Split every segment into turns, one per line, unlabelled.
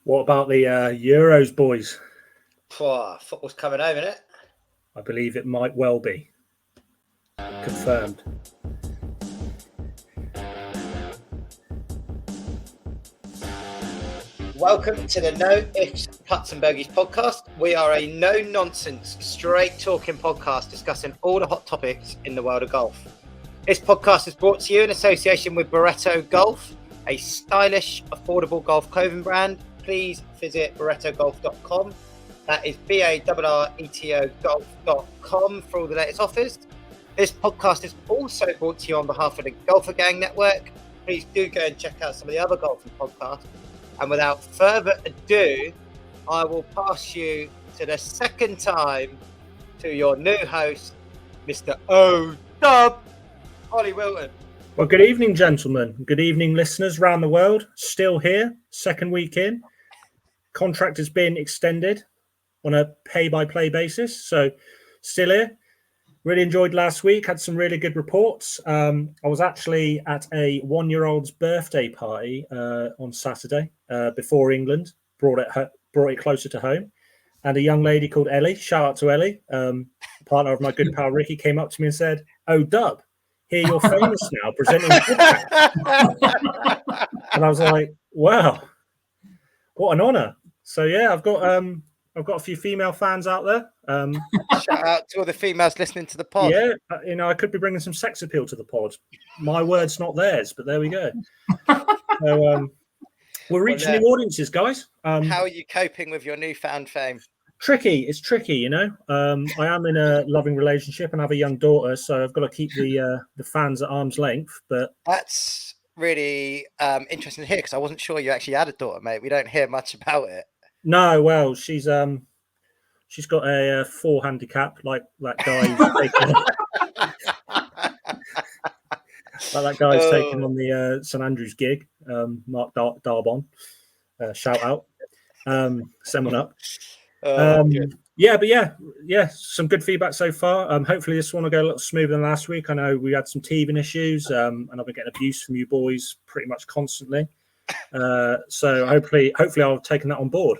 What about the Euros, boys?
Football's coming home, isn't it?
I believe it might well be confirmed.
Welcome to the No Ifs Putts and Bogeys podcast. We are a no-nonsense, straight-talking podcast discussing all the hot topics in the world of golf. This podcast is brought to you in association with Barretto Golf, a stylish, affordable golf clothing brand. Please visit barrettogolf.com. That is BARRETO golf.com for all the latest offers. This podcast is also brought to you on behalf of the Golfer Gang Network. Please do go and check out some of the other golfing podcasts. And without further ado, I will pass you to the second time to your new host, Mr. O-Dub, Ollie Wilton.
Well, good evening, gentlemen. Good evening, listeners around the world. Still here, second week in. Contract has been extended on a pay-by-play basis, so still here. Really enjoyed last week, had some really good reports. I was actually at a one-year-old's birthday party on Saturday before England brought it closer to home. And a young lady called Ellie, shout out to Ellie, partner of my good pal Ricky, came up to me and said, "Oh, Dub, here you're famous now, presenting podcast." And I was like, wow, what an honour. So, yeah, I've got a few female fans out there.
Shout out to all the females listening to the pod.
Yeah, I could be bringing some sex appeal to the pod. My word's not theirs, but there we go. So we're reaching new audiences, guys.
How are you coping with your newfound fame?
It's tricky, I am in a loving relationship and have a young daughter, so I've got to keep the fans at arm's length. But
that's really interesting to hear, because I wasn't sure you actually had a daughter, mate. We don't hear much about it.
No, well, she's got a 4 handicap, like that guy. Like that guy's taking on the St Andrews gig. Mark Darbon, shout out, someone up. Yeah, some good feedback so far. Hopefully this one will go a little smoother than last week. I know we had some teething issues, and I've been getting abuse from you boys pretty much constantly. So hopefully I've taken that on board.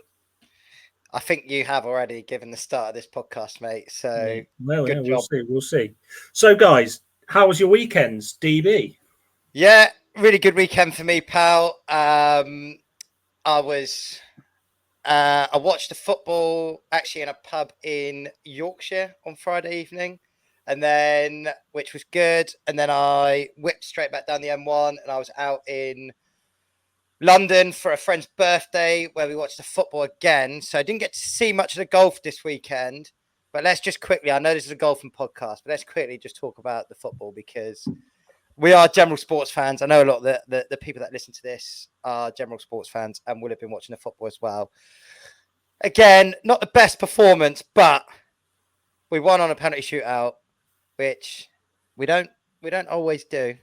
I think you have already, given the start of this podcast, mate. So
good job. We'll see. So, guys, how was your weekends, DB?
Yeah, really good weekend for me, pal. I watched the football actually in a pub in Yorkshire on Friday evening, which was good. And then I whipped straight back down the M1, and I was out in London for a friend's birthday where we watched the football again. So I didn't get to see much of the golf this weekend. But let's just quickly, I know this is a golfing podcast, but let's quickly just talk about the football, because we are general sports fans. I know a lot of the people that listen to this are general sports fans and will have been watching the football as well. Again, not the best performance, but we won on a penalty shootout, which we don't always do.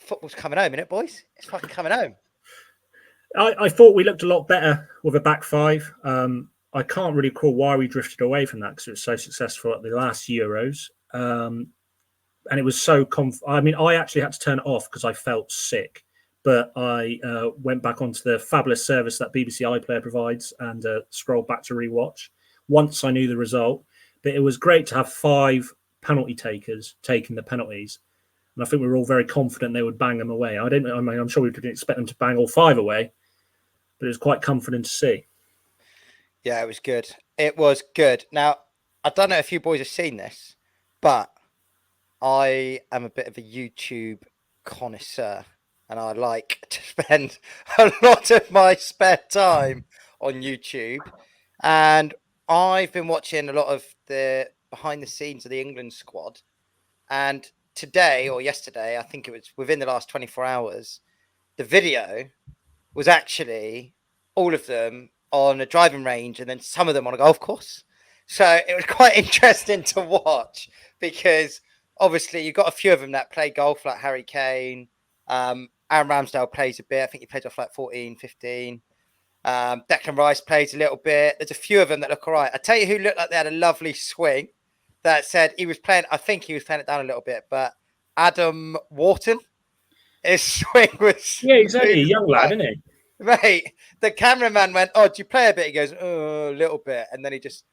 Football's coming home, isn't it, boys? It's fucking coming home.
I thought we looked a lot better with a back five. I can't really recall why we drifted away from that, because it was so successful at the last Euros. And it was so I actually had to turn it off because I felt sick. But I went back onto the fabulous service that BBC iPlayer provides and scrolled back to rewatch once I knew the result. But it was great to have 5 penalty takers taking the penalties. And I think we were all very confident they would bang them away. I'm sure we didn't expect them to bang all 5 away, but it was quite comforting to see.
Yeah, it was good. It was good. Now, I don't know if you boys have seen this, but I am a bit of a YouTube connoisseur, and I like to spend a lot of my spare time on YouTube. And I've been watching a lot of the behind the scenes of the England squad. And today or yesterday, I think it was within the last 24 hours, the video was actually all of them on a driving range and then some of them on a golf course. So it was quite interesting to watch, because obviously you've got a few of them that play golf, like Harry Kane. Aaron Ramsdale plays a bit. I think he plays off like 14, 15. Declan Rice plays a little bit. There's a few of them that look all right. I tell you who looked like they had a lovely swing, that said he was playing, I think he was playing it down a little bit, but Adam Wharton, his swing was...
Yeah, he's only a young lad, isn't he?
Mate, the cameraman went, "Oh, do you play a bit?" He goes, "Oh, a little bit," and then he just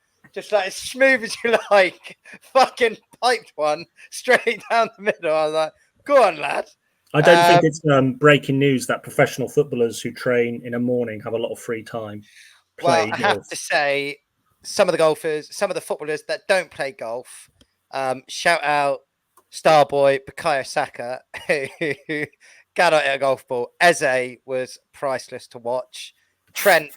like as smooth as you like, fucking piped one straight down the middle. I was like, "Go on, lad."
I don't think it's breaking news that professional footballers who train in a morning have a lot of free time.
Well,
Play
I have
golf.
to say, some of the golfers, some of the footballers that don't play golf, shout out Starboy Bukayo Saka, who got out at a golf ball. Eze was priceless to watch. Trent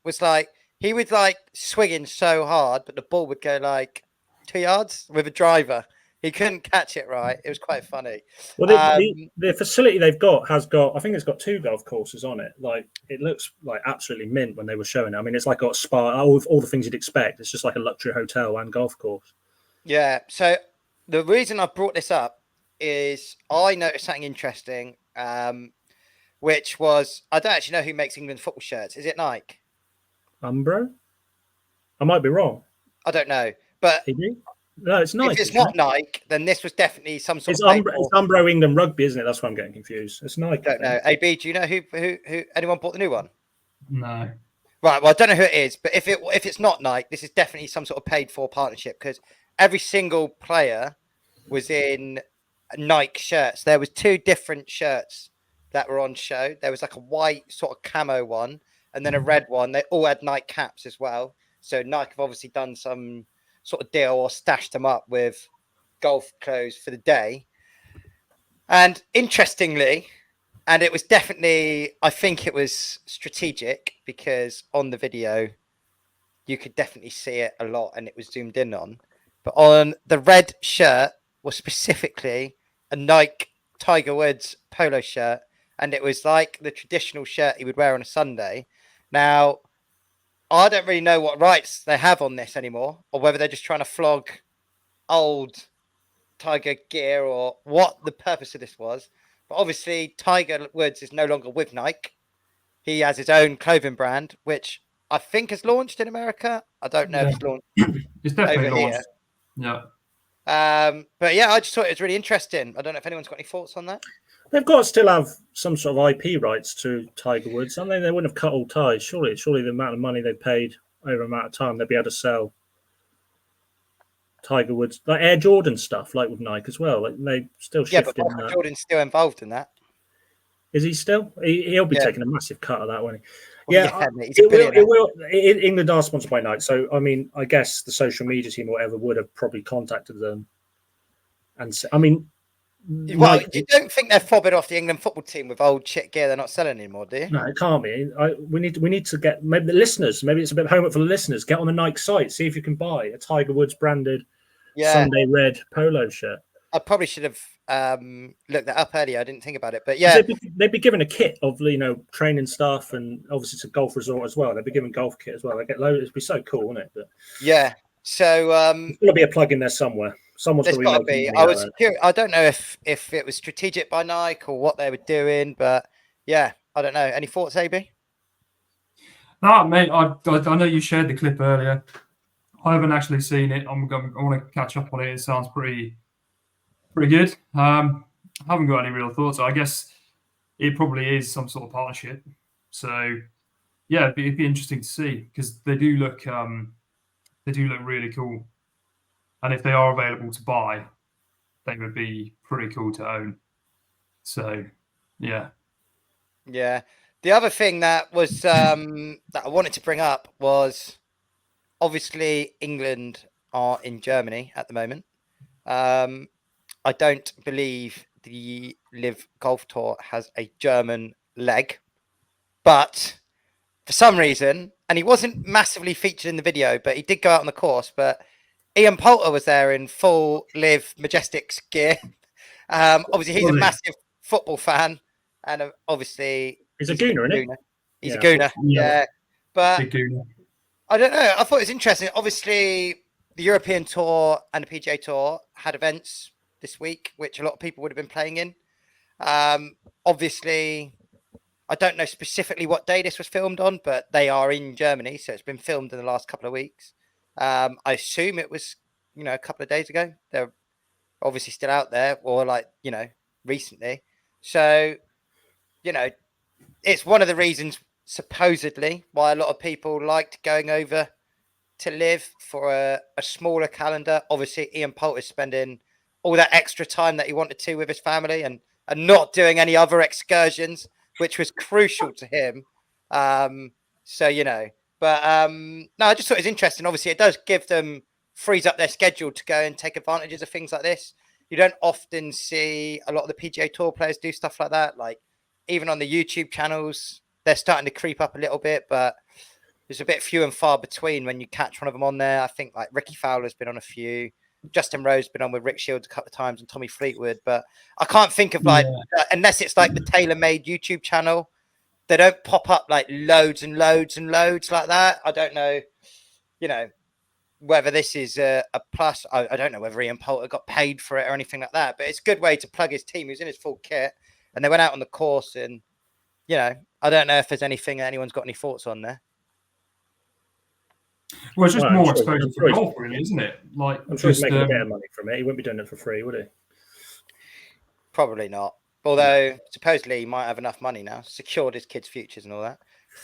was like, he would like swinging so hard, but the ball would go like 2 yards with a driver. He couldn't catch it right. It was quite funny.
Well, the facility they've got has got, I think it's got 2 golf courses on it. Like, it looks like absolutely mint when they were showing it. I mean, it's like got a spa, all the things you'd expect. It's just like a luxury hotel and golf course.
Yeah. So the reason I brought this up is I noticed something interesting, which was I don't actually know who makes England football shirts. Is it Nike?
Umbro? I might be wrong.
I don't know, but
no, it's Nike.
if it's not Nike, then this was definitely some sort
it's
of.
It's Umbro England Rugby, isn't it? That's why I'm getting confused. It's Nike.
I don't know. AB, do you know who anyone bought the new one?
No.
Right. Well, I don't know who it is, but if it's not Nike, this is definitely some sort of paid for partnership because every single player was in Nike shirts. There was 2 different shirts that were on show. There was like a white sort of camo one and then a red one. They all had Nike caps as well. So Nike have obviously done some sort of deal or stashed them up with golf clothes for the day. And interestingly, and it was definitely, I think it was strategic because on the video, you could definitely see it a lot and it was zoomed in on. But on the red shirt was specifically a Nike Tiger Woods polo shirt. And it was like the traditional shirt he would wear on a Sunday. Now, I don't really know what rights they have on this anymore, or whether they're just trying to flog old Tiger gear or what the purpose of this was. But obviously, Tiger Woods is no longer with Nike. He has his own clothing brand, which I think has launched in America. I don't know if it's launched.
It's definitely
over
launched.
Here.
Yeah.
But yeah, I just thought it was really interesting. I don't know if anyone's got any thoughts on that.
They've got to still have some sort of IP rights to Tiger Woods. I mean, they wouldn't have cut all ties. Surely the amount of money they've paid over a amount of time, they'd be able to sell Tiger Woods, like Air Jordan stuff, like with Nike as well. Like they still shifting.
Yeah, but Jordan's still involved in that.
Is he still? He'll be taking a massive cut of that, won't he?
Well,
yeah,
he's a billionaire.
it will. England are sponsored by Nike, so I mean, I guess the social media team or whatever would have probably contacted them. And I mean,
well, you don't think they're fobbing off the England football team with old shit gear they're not selling anymore, do you?
No, it can't be. We need to get maybe the listeners. Maybe it's a bit of homework for the listeners. Get on the Nike site, see if you can buy a Tiger Woods branded Sunday red polo shirt.
I probably should have looked that up earlier. I didn't think about it, but yeah,
they'd be given a kit of training stuff, and obviously it's a golf resort as well. They'd be given golf kit as well. They get loads. It'd be so cool, wouldn't it? But
yeah. So
there's got to be a plug in there somewhere. Someone's got to be.
I was curious. I don't know if it was strategic by Nike or what they were doing, but yeah, I don't know. Any thoughts, AB?
No, mate. I know you shared the clip earlier. I haven't actually seen it. I want to catch up on it. It sounds pretty good. I haven't got any real thoughts. I guess it probably is some sort of partnership. So yeah, it'd be interesting to see because they do look really cool. And if they are available to buy, they would be pretty cool to own. So yeah.
Yeah. The other thing that was that I wanted to bring up was obviously England are in Germany at the moment. I don't believe the Live Golf Tour has a German leg, but for some reason, and he wasn't massively featured in the video, but he did go out on the course. But Ian Poulter was there in full Live Majestics gear. Obviously, he's a massive football fan, and obviously
he's a gooner, isn't he?
He's a gooner, yeah. But I don't know. I thought it was interesting. Obviously, the European Tour and the PGA Tour had events this week, which a lot of people would have been playing in. Obviously, I don't know specifically what day this was filmed on, but they are in Germany, so it's been filmed in the last couple of weeks. I assume it was, a couple of days ago. They're obviously still out there, or recently. So, it's one of the reasons supposedly why a lot of people liked going over to live for a smaller calendar. Obviously, Ian Poulter is spending all that extra time that he wanted to with his family and not doing any other excursions, which was crucial to him. So, you know, but no, I just thought it was interesting. Obviously, it does give them, frees up their schedule to go and take advantages of things like this. You don't often see a lot of the PGA Tour players do stuff like that. Like, even on the YouTube channels, they're starting to creep up a little bit, but there's a bit few and far between when you catch one of them on there. I think like Ricky Fowler's been on a few. Justin Rowe's been on with Rick Shields a couple of times and Tommy Fleetwood. But I can't think of like, unless it's like the tailor-made YouTube channel, they don't pop up like loads and loads and loads like that. I don't know, you know, whether this is a plus. I don't know whether Ian Poulter got paid for it or anything like that. But it's a good way to plug his team. He was in his full kit and they went out on the course. And, you know, I don't know if there's anything that anyone's got any thoughts on there.
Well, it's just more exposure for golf, really, isn't it? Like,
I'm sure he's making a bit of money from it. He wouldn't be doing it for free, would he?
Probably not. Although supposedly he might have enough money now, secured his kids' futures and all that.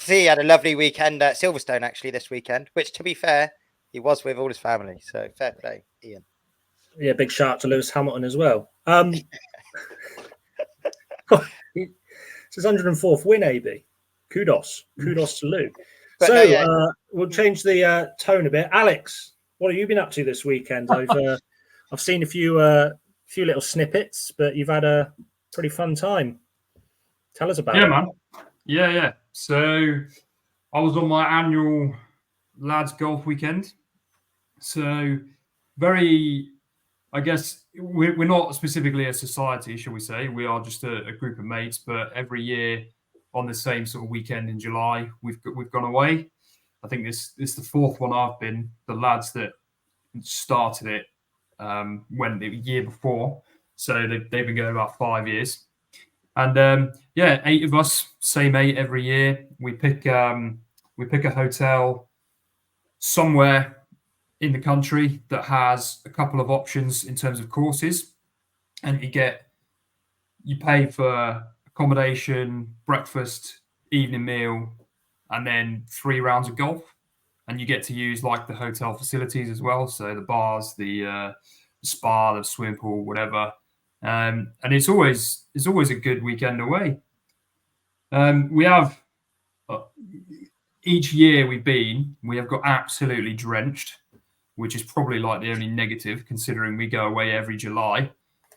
He had a lovely weekend at Silverstone actually this weekend, which, to be fair, he was with all his family. So fair play, Ian.
Yeah, big shout out to Lewis Hamilton as well. It's his 104th win, AB. Kudos to Lou. But so we'll change the tone a bit. Alex, what have you been up to this weekend? I've seen a few little snippets, but you've had a pretty fun time. Tell us about it.
Yeah, man. Yeah. So I was on my annual lads golf weekend. So I guess we're not specifically a society, shall we say. We are just a group of mates, but every year on the same sort of weekend in July, we've gone away. I think this is the fourth one I've been. The lads that started it went the year before, so they've been going about 5 years. And 8 of us, same 8 every year. We pick a hotel somewhere in the country that has a couple of options in terms of courses, and you pay for accommodation, breakfast, evening meal, and then 3 rounds of golf. And you get to use like the hotel facilities as well. So the bars, the spa, the swimming pool, whatever. And it's always a good weekend away. We have each year we have got absolutely drenched, which is probably like the only negative considering we go away every July.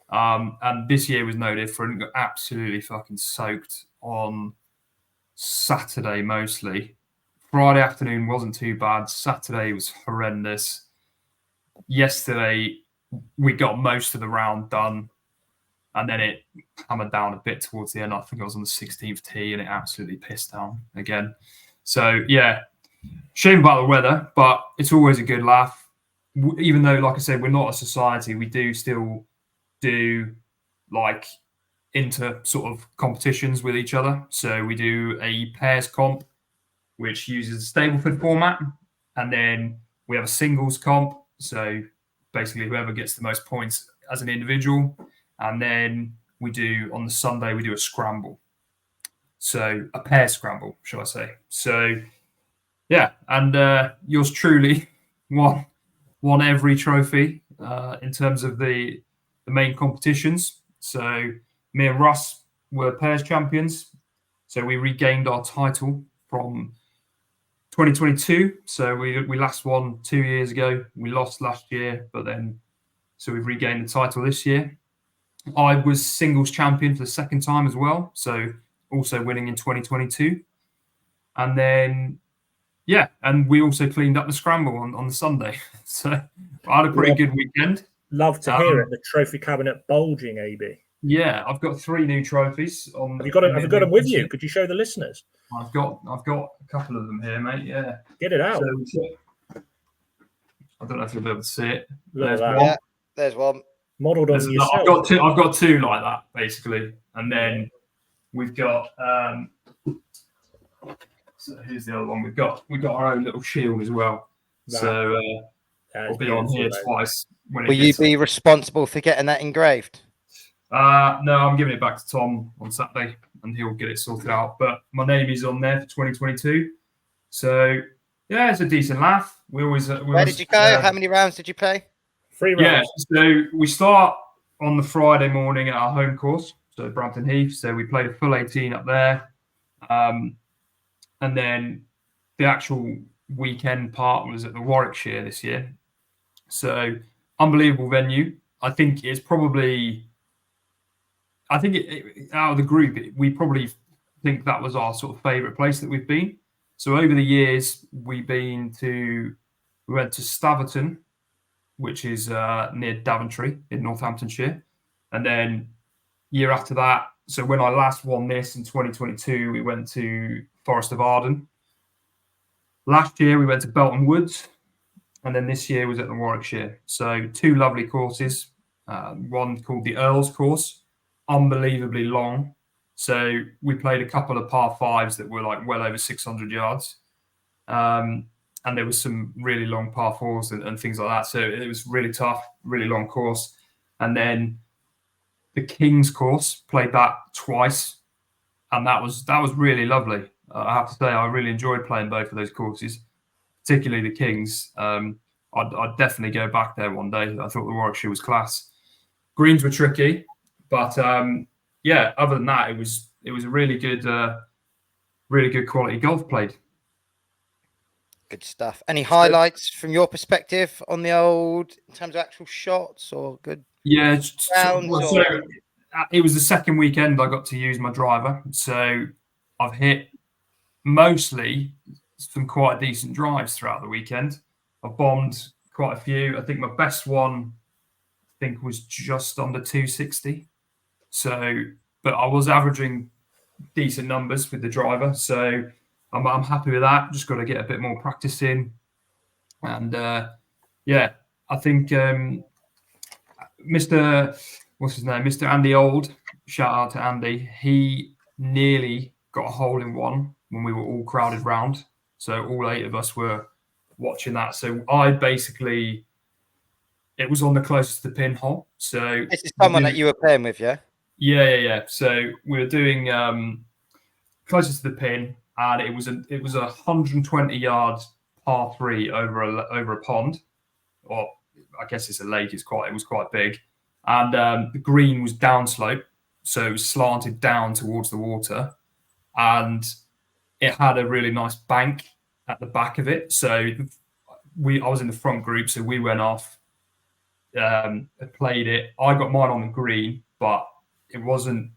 And this year was no different. Got absolutely fucking soaked on Saturday mostly. Friday afternoon wasn't too bad. Saturday was horrendous. Yesterday we got most of the round done, and then it hammered down a bit towards the end. I think I was on the 16th tee, and it absolutely pissed down again. So yeah, shame about the weather, but it's always a good laugh. Even though, like I said, we're not a society, we do still do like inter sort of competitions with each other. So we do a pairs comp, which uses a Stableford format, and then we have a singles comp. So basically, whoever gets the most points as an individual, and then on the Sunday we do a scramble. So a pair scramble, shall I say? So yeah, and yours truly won every trophy in terms of the main competitions. So me and Russ were pairs champions. So we regained our title from 2022. So we last won 2 years ago. We lost last year, so we've regained the title this year. I was singles champion for the second time as well. So also winning in 2022. And then, and we also cleaned up the scramble on the Sunday. So I had a pretty good weekend.
Love to hear it. The trophy cabinet bulging, AB.
Yeah, I've got 3 new trophies.
Have you got them with you? Could you show the listeners?
I've got a couple of them here, mate. Yeah,
get it out.
So, I don't know if you'll be able to see it.
There's one.
Yeah, there's one.
Modelled on yourself.
I've got two like that basically, and then we've got. So here's the other one. We've got our own little shield as well. That, so it'll be on here twice.
Will you be responsible for getting that engraved?
No, I'm giving it back to Tom on Saturday. and he'll get it sorted out. But my name is on there for 2022. So yeah, it's a decent laugh.
Where did you go? How many rounds did you play?
3
Yeah,
rounds.
so we start on the Friday morning at our home course, so Brampton Heath. So we played a full 18 up there. And then the actual weekend part was at the Warwickshire this year. So unbelievable venue. I think it's probably, out of the group, we probably think that was our sort of favourite place that we've been. So over the years, we went to Staverton, which is near Daventry in Northamptonshire. And then year after that, so when I last won this in 2022, we went to Forest of Arden. Last year, we went to Belton Woods. And then this year was at the Warwickshire. So 2 lovely courses. One called the Earls course, unbelievably long. So we played a couple of par 5s that were like well over 600 yards. And there was some really long par 4s and things like that. So it was really tough, really long course. And then the King's course, played that twice. And that was really lovely. I have to say, I really enjoyed playing both of those courses, particularly the Kings. I'd definitely go back there one day. I thought the Warwickshire was class. Greens were tricky, but yeah, other than that, it was a really good quality golf played.
Good stuff. Any highlights from your perspective on the old, in terms of actual shots or good?
Yeah,
rounds
so it was the second weekend I got to use my driver. So I've hit mostly some quite decent drives throughout the weekend. I've bombed quite a few. I think my best one, was just under 260. So, but I was averaging decent numbers with the driver. So I'm happy with that. Just got to get a bit more practice in. And yeah, I think Mr. Andy Old, shout out to Andy. He nearly got a hole in one when we were all crowded round. So all 8 of us were watching that. So it was on the closest to the pin hole. So
this is someone that you were playing with, yeah?
Yeah. So we were doing closest to the pin, and it was a 120-yard par 3 over a pond, or I guess it's a lake. It was quite big, and the green was downslope, so it was slanted down towards the water, and it had a really nice bank at the back of it. So I was in the front group, so we went off, played it. I got mine on the green, but it wasn't.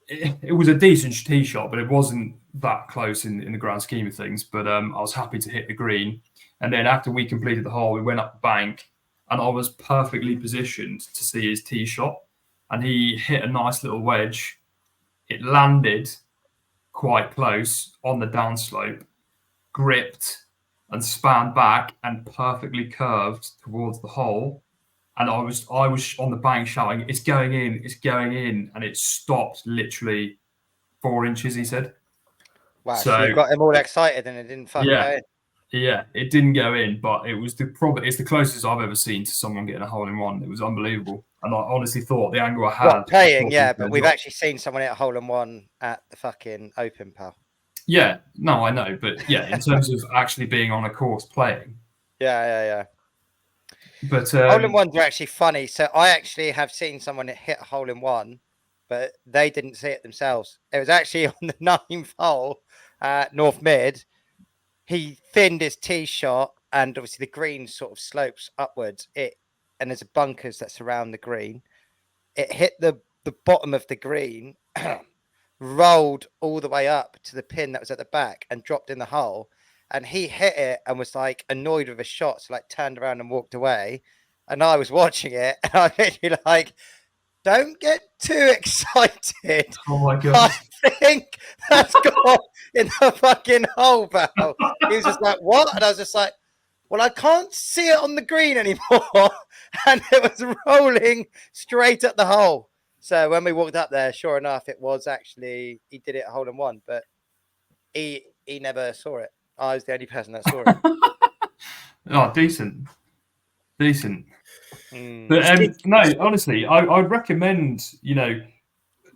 It was a decent tee shot, but it wasn't that close in the grand scheme of things. But I was happy to hit the green. And then after we completed the hole, we went up the bank, and I was perfectly positioned to see his tee shot. And he hit a nice little wedge. It landed quite close on the downslope, gripped and span back and perfectly curved towards the hole. And I was on the bank shouting, "It's going in, it's going in," and it stopped literally 4 inches. He said.
Wow! So you got him all excited, and it didn't fucking go in.
Yeah, it didn't go in, but it's the closest I've ever seen to someone getting a hole in one. It was unbelievable, and I honestly thought the angle I had.
Not playing, yeah, but we've actually seen someone hit a hole in one at the fucking Open, pal.
Yeah, no, I know, but yeah, in terms of actually being on a course playing.
Yeah.
But
hole in ones are actually funny. So I actually have seen someone hit a hole in one, but they didn't see it themselves. It was actually on the 9th hole at North Mid. He thinned his tee shot, and obviously the green sort of slopes upwards. And there's a bunkers that surround the green. It hit the bottom of the green, rolled all the way up to the pin that was at the back, and dropped in the hole. And he hit it and was like annoyed with his shot, so like turned around and walked away. And I was watching it, and I was literally like, "Don't get too excited."
Oh my god!
I think that's gone in the fucking hole, pal. He was just like, "What?" And I was just like, "Well, I can't see it on the green anymore," and it was rolling straight at the hole. So when we walked up there, sure enough, it was actually he did it a hole in one, but he never saw it. I was the only person that saw it.
Oh, decent. But no, honestly, I'd recommend,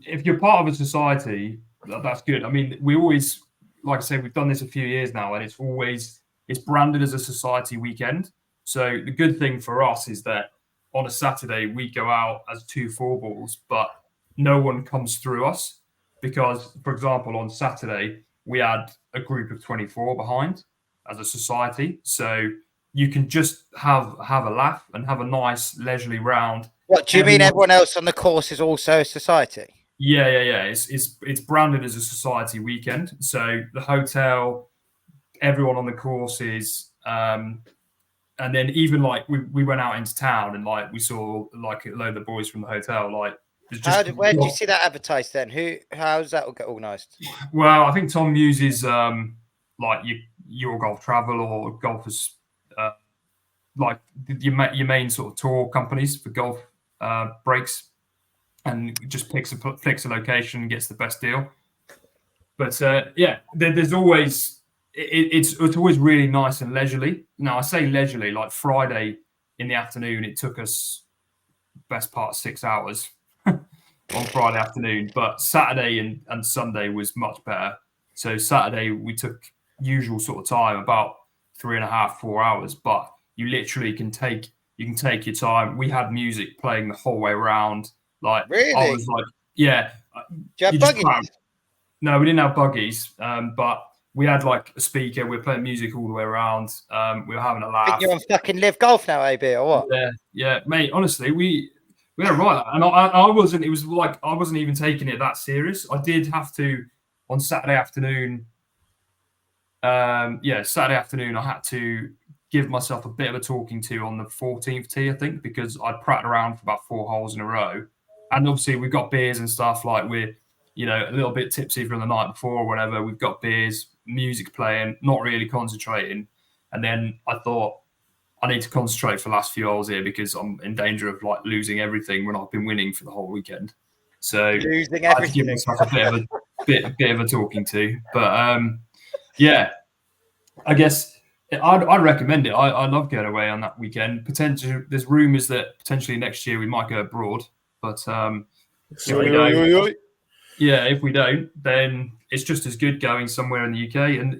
if you're part of a society, that's good. I mean, we always, like I say, we've done this a few years now, and it's branded as a society weekend. So the good thing for us is that on a Saturday we go out as 2 4-balls, but no one comes through us because, for example, on Saturday we had a group of 24 behind as a society, so you can just have a laugh and have a nice leisurely round.
What do you mean? Everyone else on the course is also a society?
Yeah. It's branded as a society weekend. So the hotel, everyone on the course is, and then even like we went out into town and like we saw like a load of the boys from the hotel. Like,
where did you see that advertised then? How's that all get organised?
Well, I think Tom uses like your golf travel or golfers like your main sort of tour companies for golf breaks, and just picks a location and gets the best deal. But yeah, there's always it's always really nice and leisurely. Now I say leisurely, like Friday in the afternoon, it took us best part 6 hours on Friday afternoon, but Saturday and Sunday was much better. So Saturday we took usual sort of time, about 3.5, 4 hours, but you literally can take your time. We had music playing the whole way around. Like,
really?
I was like, yeah.
Do you have buggies?
No, we didn't have buggies, but we had like a speaker. We were playing music all the way around. We were having a laugh.
I think you're on fucking Live Golf now, AB, or what?
Yeah, mate. Honestly, we had a right, and I wasn't. It was like I wasn't even taking it that serious. I did have to on Saturday afternoon. Saturday afternoon, I had to give myself a bit of a talking to on the 14th tee, I think, because I'd prattled around for about 4 holes in a row. And obviously we've got beers and stuff, like we're, a little bit tipsy from the night before or whatever. We've got beers, music playing, not really concentrating. And then I thought, I need to concentrate for the last few holes here because I'm in danger of like losing everything when I've been winning for the whole weekend. So
losing
I had to
everything.
give myself a bit of a talking to. But yeah, I guess I'd recommend it. I love going away on that weekend. Potentially, there's rumours that potentially next year we might go abroad, but if we don't, then it's just as good going somewhere in the UK. And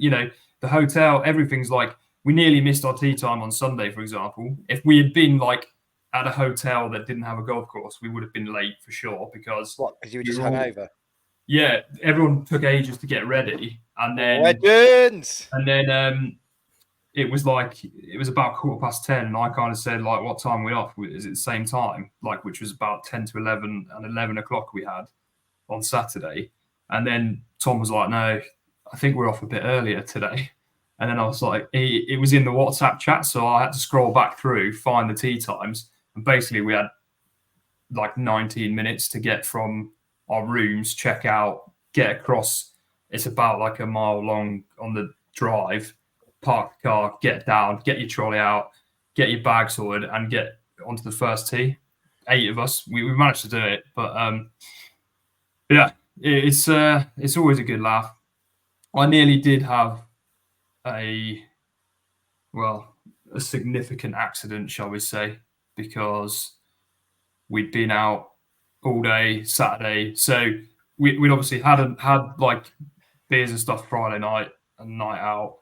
the hotel, everything's like, we nearly missed our tee time on Sunday, for example. If we had been like at a hotel that didn't have a golf course, we would have been late for sure because
you were just hungover.
Yeah, everyone took ages to get ready, and then
legends.
And then it was about 10:15, and I kind of said, like, what time are we off? Is it the same time? Like, which was about 10 to 11, and 11 o'clock we had on Saturday. And then Tom was like, no, I think we're off a bit earlier today. And then I was like, it was in the WhatsApp chat, so I had to scroll back through, find the tee times, and basically we had like 19 minutes to get from our rooms, check out, get across. It's about like a mile long on the drive, park the car, get down, get your trolley out, get your bag sorted, and get onto the first tee. 8 of us, we managed to do it, but yeah, it's always a good laugh. I nearly did have a significant accident, shall we say, because we'd been out all day Saturday, so we'd obviously had like beers and stuff Friday night and night out,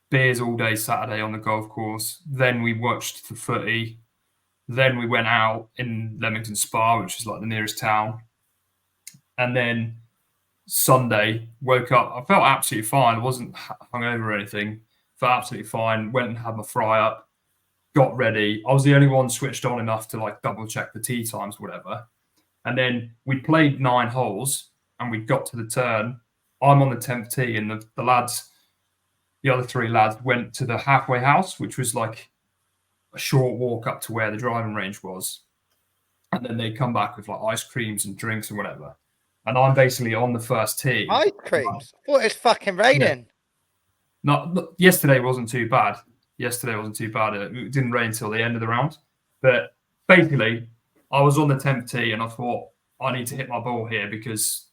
beers all day Saturday on the golf course. Then we watched the footy. Then we went out in Leamington Spa, which is like the nearest town. And then Sunday, woke up. I felt absolutely fine. I wasn't hungover or anything. Felt absolutely fine. Went and had my fry up. Got ready. I was the only one switched on enough to like double check the tee times, whatever. And then we played 9 holes and we got to the turn. I'm on the 10th tee, and the other 3 lads went to the halfway house, which was like a short walk up to where the driving range was. And then they come back with like ice creams and drinks and whatever. And I'm basically on the first tee.
Ice creams? I thought it was fucking raining.
Yeah. No, yesterday wasn't too bad. It didn't rain until the end of the round. But basically, I was on the 10th tee and I thought, I need to hit my ball here because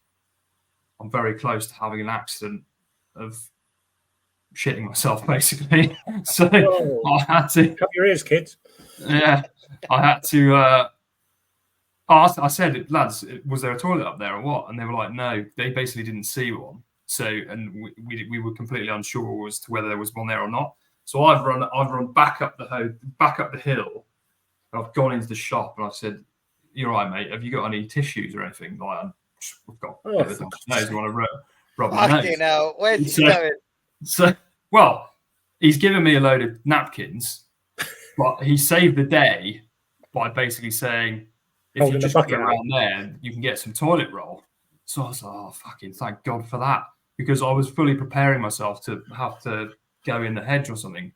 I'm very close to having an accident of shitting myself, basically. So I had to...
Cover your ears, kids.
Yeah, I had I said, lads, was there a toilet up there or what? And they were like, no, they basically didn't see one. So, and we were completely unsure as to whether there was one there or not. So I've run back up the hill. I've gone into the shop and I've said, "You're right, mate. Have you got any tissues or anything?" Like, we've got a bit of a nose. You want to rub my nose?
Hell, where's he going?
So, well, he's given me a load of napkins, but he saved the day by basically saying, if you just go around there, you can get some toilet roll. So I was like, oh, fucking thank God for that. Because I was fully preparing myself to have to go in the hedge or something.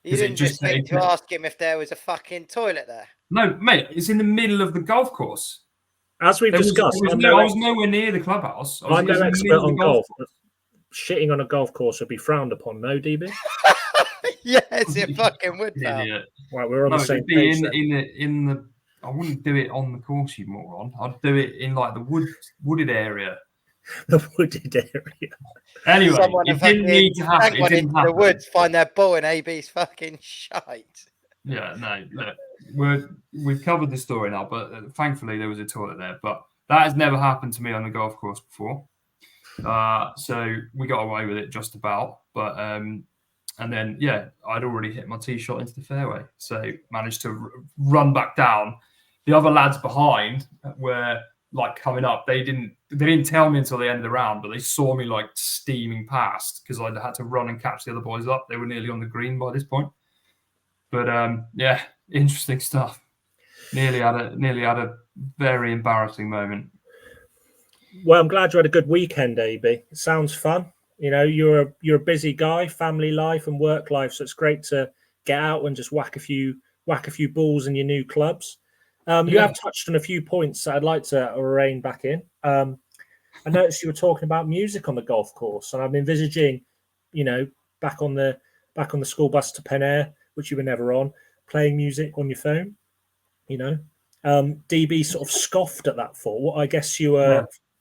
You didn't just think to ask him if there was a fucking toilet there?
No, mate, it's in the middle of the golf course.
As we've discussed,
I was nowhere near the clubhouse.
I'm no expert on golf. Shitting on a golf course would be frowned upon, no, DB?
Yes, it fucking would.
Right, we're on the same page.
In the I wouldn't do it on the course, you moron. I'd do it in like the wooded area.
The wooded area.
Anyway, it didn't need to happen. It didn't happen.
The woods find their ball in AB's fucking shite.
Yeah, no, look, we've covered the story now, but thankfully there was a toilet there. But that has never happened to me on the golf course before. So we got away with it just about. But and then I'd already hit my tee shot into the fairway, so managed to run back down. The other lads behind were like coming up. They didn't tell me until the end of the round, but they saw me like steaming past because I had to run and catch the other boys up. They were nearly on the green by this point. But interesting stuff. Nearly had a very embarrassing moment.
Well, I'm glad you had a good weekend, AB. It sounds fun. You know, you're a busy guy, family life and work life, so it's great to get out and just whack a few balls in your new clubs. You have touched on a few points that I'd like to rein back in. I noticed you were talking about music on the golf course, and I'm envisaging, back on the school bus to Pen Air, which you were never on, playing music on your phone. DB sort of scoffed at that thought. What I guess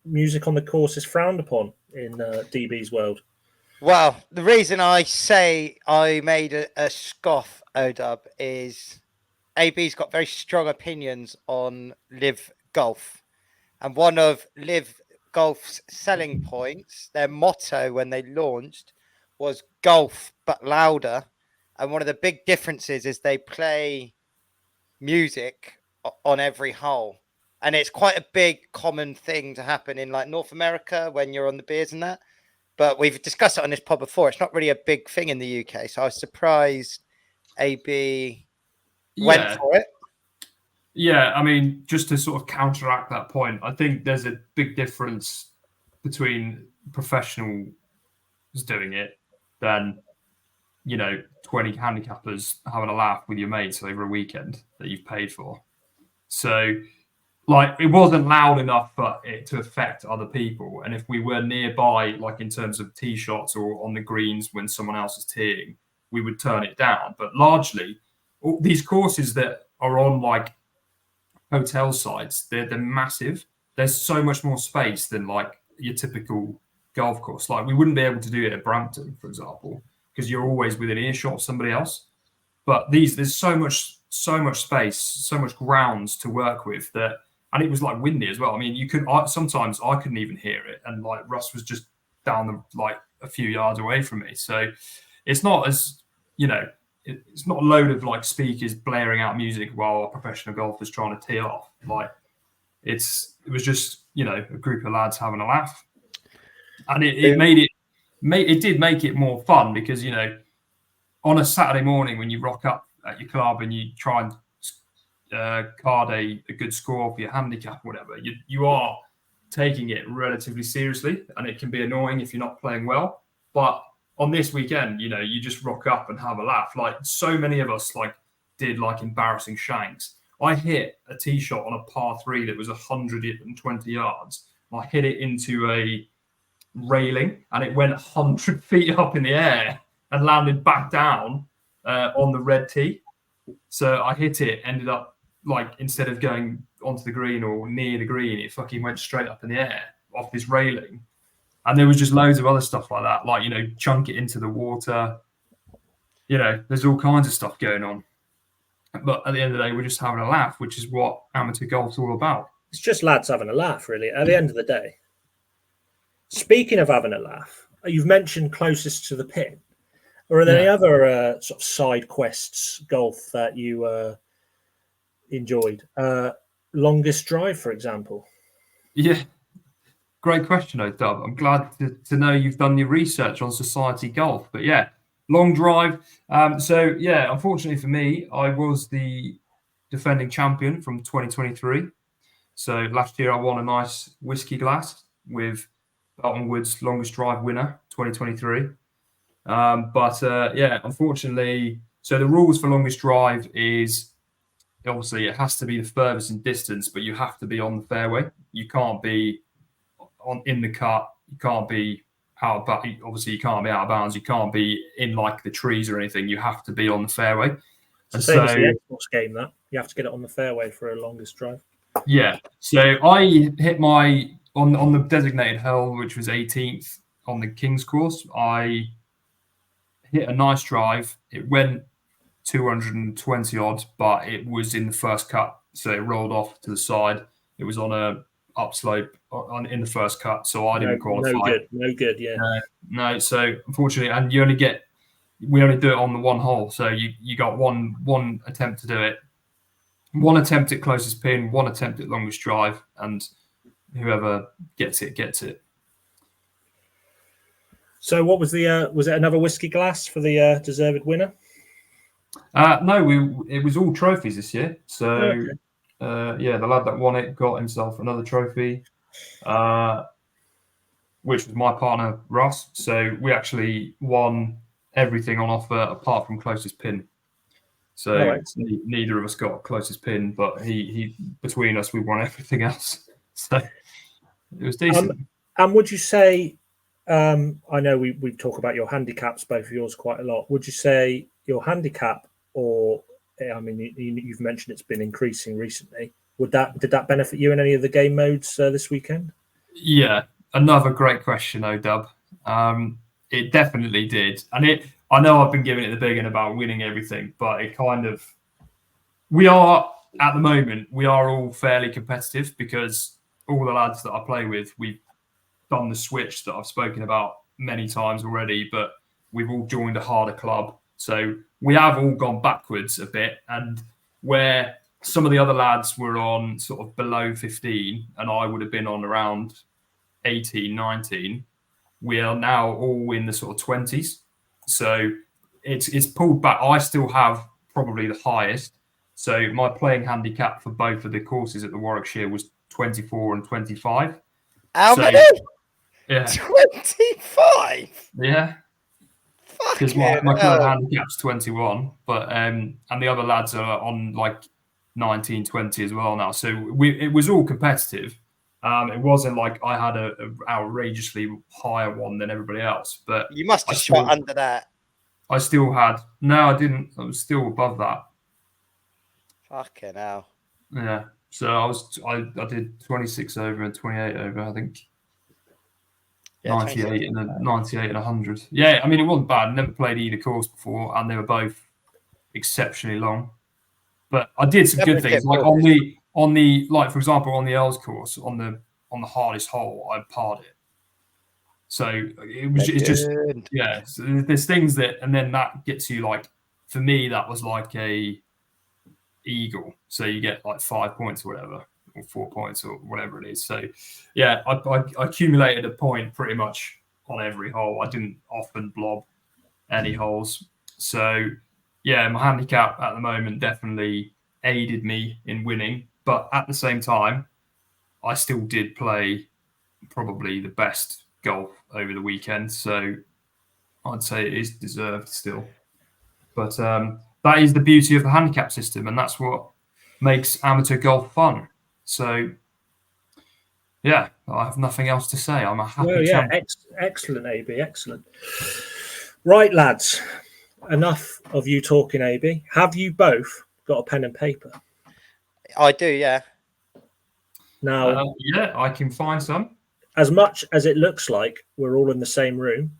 music on the course is frowned upon in DB's world.
Well, the reason I say I made a scoff, Odub, is AB's got very strong opinions on Live Golf. And one of Live Golf's selling points, their motto when they launched, was golf but louder. And one of the big differences is they play music on every hole. And it's quite a big common thing to happen in like North America when you're on the beers and that. But we've discussed it on this pod before. It's not really a big thing in the UK. So I was surprised AB went for it.
Yeah, I mean, just to sort of counteract that point, I think there's a big difference between professionals doing it than, 20 handicappers having a laugh with your mates over a weekend that you've paid for. So, like, it wasn't loud enough for it to affect other people. And if we were nearby, like in terms of tee shots or on the greens when someone else is teeing, we would turn it down. But largely, these courses that are on like hotel sites, they're massive. There's so much more space than like your typical golf course. Like we wouldn't be able to do it at Brampton, for example, because you're always within earshot of somebody else. But there's so much space, so much grounds to work with that. And it was like windy as well. I mean, sometimes I couldn't even hear it. And like Russ was just down a few yards away from me. So it's not as, it's not a load of like speakers blaring out music while a professional golfer's trying to tee off. Like it was just, a group of lads having a laugh. And it did make it more fun because, on a Saturday morning when you rock up at your club and you try and card a good score for your handicap or whatever, you are taking it relatively seriously, and it can be annoying if you're not playing well. But on this weekend, you just rock up and have a laugh. Like so many of us did embarrassing shanks. I hit a tee shot on a par 3 that was 120 yards. I hit it into a railing and it went 100 feet up in the air and landed back down on the red tee. So I hit it, ended up instead of going onto the green or near the green, it fucking went straight up in the air off this railing. And there was just loads of other stuff like that, chunk it into the water. There's all kinds of stuff going on. But at the end of the day, we're just having a laugh, which is what amateur golf's all about.
It's just lads having a laugh, really, at the end of the day. Speaking of having a laugh, you've mentioned closest to the pin. Or are there any other sort of side quests golf that you enjoyed? Longest drive, for example.
Yeah, great question, though, Dub. I'm glad to know you've done your research on society golf. But yeah, long drive. So yeah, unfortunately for me, I was the defending champion from 2023. So last year I won a nice whiskey glass with Belton Wood's longest drive winner, 2023. Yeah, unfortunately, so the rules for longest drive is obviously it has to be the furthest in distance, but you have to be on the fairway. You can't be in the cut. You can't be out of obviously you can't be out of bounds. You can't be in like the trees or anything. You have to be on the fairway.
It's the same as the Xbox game. That you have to get it on the fairway for a longest drive.
Yeah. So I hit my on the designated hole, which was 18th on the King's course. I hit a nice drive. It went 220 odd, but it was in the first cut, so it rolled off to the side. It was on a upslope in the first cut, so I didn't qualify.
No good. Yeah.
No. So unfortunately, and we only do it on the one hole, so you got one attempt to do it, one attempt at closest pin, one attempt at longest drive, and whoever gets it gets it.
So what was was it another whiskey glass for the deserved winner?
No, it was all trophies this year. So
okay.
The lad that won it got himself another trophy, which was my partner Russ. So we actually won everything on offer apart from closest pin. So neither of us got closest pin, but he between us we won everything else. So it was decent.
And would you say? I know we talk about your handicaps, both of yours, quite a lot. Would you say your handicap, or I mean, you've mentioned it's been increasing recently. Did that benefit you in any of the game modes this weekend?
Yeah, another great question, Dub. It definitely did, and I know I've been giving it the big one about winning everything, but it kind of we are at the moment we are all fairly competitive because all the lads that I play with we've done the switch that I've spoken about many times already, but we've all joined a harder club. So we have all gone backwards a bit. And where some of the other lads were on sort of below 15 and I would have been on around 18, 19, we are now all in the sort of 20s. So it's pulled back. I still have probably the highest. So my playing handicap for both of the courses at the Warwickshire was 24 and 25.
How many?
Yeah.
25?
Yeah. Because my current handicap's 21, but and the other lads are on like 19, 20 as well now. So it was all competitive. It wasn't like I had a outrageously higher one than everybody else. But
you must have shot under that.
I still had. No, I didn't. I was still above that.
Fucking hell.
Yeah. So I did 26 over and 28 over, I think. Yeah, 98 and 100. Yeah, I mean it wasn't bad. I never played either course before, and they were both exceptionally long. But I did some good things, like on the like for example on the Earls course on the hardest hole, I parred it. So it's just yeah. So there's things that, and then that gets you like for me that was like a eagle. So you get like 5 points or whatever. Or 4 points or whatever it is. So yeah, I accumulated a point pretty much on every hole. I didn't often blob any holes. So yeah, my handicap at the moment definitely aided me in winning. But at the same time, I still did play probably the best golf over the weekend. So I'd say it is deserved still. But that is the beauty of the handicap system, and that's what makes amateur golf fun. So, yeah, I have nothing else to say. I'm a happy champion.
Excellent, AB, excellent. Right, lads, enough of you talking, AB. Have you both got a pen and paper?
I do, yeah.
Now,
yeah, I can find some.
As much as it looks like we're all in the same room,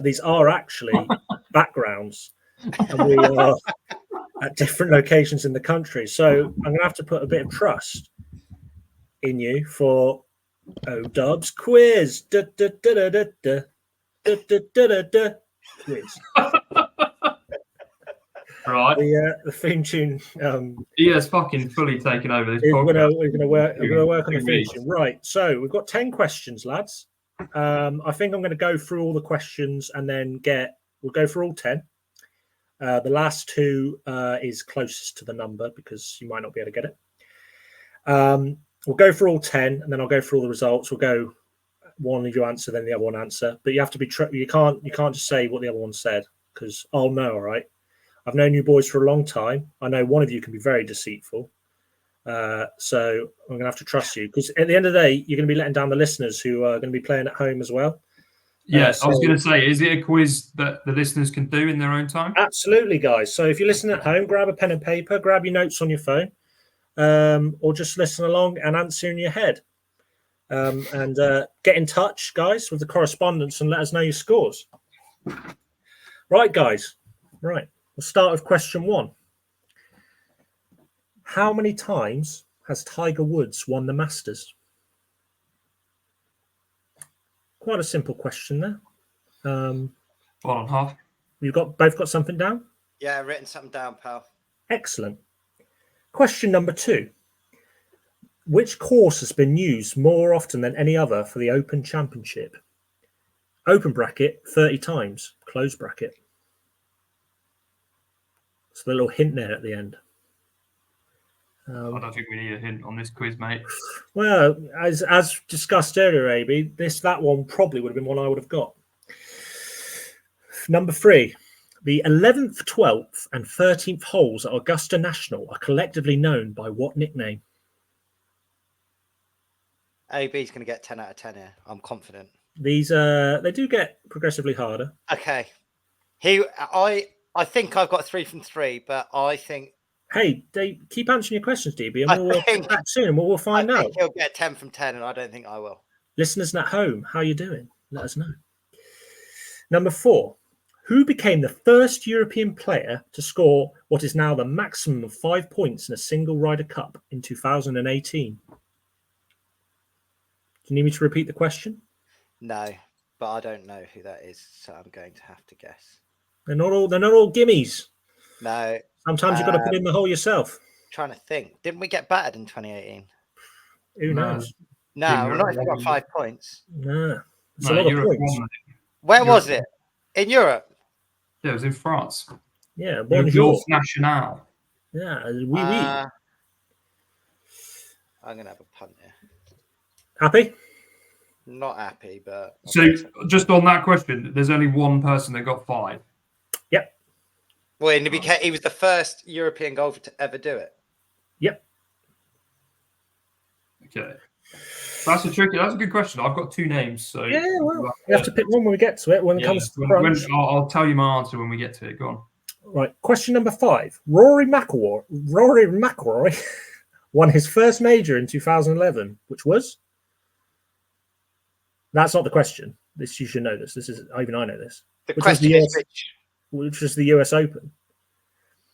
these are actually backgrounds, and we are at different locations in the country. So I'm going to have to put a bit of trust in you for Bogeys Quiz. Quiz.
Right.
The theme tune.
He has fucking fully taken over this
We're
podcast.
going to work on the
Two
theme
weeks.
tune. Right. So we've got 10 questions, lads. I think I'm going to go through all the questions and then we'll go through all 10. The last two is closest to the number because you might not be able to get it. We'll go for all 10 and then I'll go through all the results. We'll go one of you answer, then the other one answer. But you have to be you can't just say what the other one said because I'll know, all right. I've known you boys for a long time. I know one of you can be very deceitful. So I'm gonna have to trust you because at the end of the day, you're gonna be letting down the listeners who are gonna be playing at home as well.
Yes, I was going to say, is it a quiz that the listeners can do in their own time?
Absolutely, guys. So if you're listening at home, grab a pen and paper, grab your notes on your phone, or just listen along and answer in your head. And get in touch, guys, with the correspondence and let us know your scores. Right, guys. Right. We'll start with question 1. How many times has Tiger Woods won the Masters? Quite a simple question there.
1.5.
You've both got something down?
Yeah, I've written something down, pal.
Excellent. Question number 2. Which course has been used more often than any other for the Open Championship? Open bracket, 30 times. Close bracket. So a little hint there at the end.
I don't think we need a hint on this quiz, mate.
Well, as discussed earlier, AB, that one probably would have been one I would have got. Number 3. The 11th, 12th, and 13th holes at Augusta National are collectively known by what nickname?
AB's going to get 10 out of 10 here. I'm confident.
These they do get progressively harder.
Okay. I think I've got 3 from 3, but I think.
Hey, Dave, keep answering your questions, DB, and we'll get back soon and we'll find out.
I think he'll get 10 from 10, and I don't think I will.
Listeners at home, how you doing? Let us know. Number 4. Who became the first European player to score what is now the maximum of 5 points in a single Ryder Cup in 2018? Do you need me to repeat the question?
No, but I don't know who that is, so I'm going to have to guess.
They're not all gimmies.
No.
Sometimes you've got to put in the hole yourself.
Trying to think. Didn't we get battered in 2018?
Who knows?
No, we're not even got 5 points.
No. It's a lot of points.
Where was it? In Europe?
Yeah, it was in France.
Yeah,
Bonjour National.
Yeah,
I'm going to have a punt here.
Happy?
Not happy, but...
So, just on that question, there's only one person that got 5.
Yep.
Well, he was the first European golfer to ever do it.
Yep.
Okay. That's a good question. I've got 2 names. So
yeah, well, you have to pick one when we get to it. When it comes to crunch.
I'll tell you my answer when we get to it. Go on.
Right. Question number 5. Rory McIlroy won his first major in 2011, which was... That's not the question. This you should know this. Even I know this.
The question is
which was the US Open.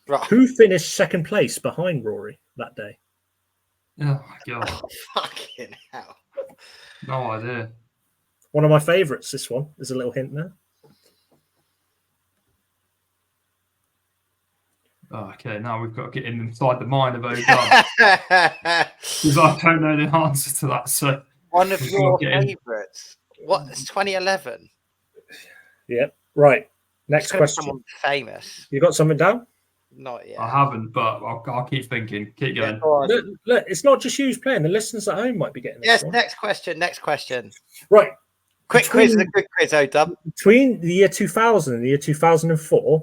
Right.
Who finished second place behind Rory that day?
Oh my god!
Oh, fucking hell!
No idea.
One of my favourites. This one. There's a little hint there.
Oh, okay, now we've got to get inside the mind of Odin because I don't know the answer to that. So
one of your favourites. What? It's 2011.
Yep. Right. Next question.
Someone famous.
You got something down?
Not yet.
I haven't, but I'll keep thinking. Keep going.
Yeah, look, it's not just you who's playing. The listeners at home might be getting this.
Yes.
One.
Next question.
Right.
Quick quiz is a good quiz, O-Dub.
Between the year 2000 and the year 2004,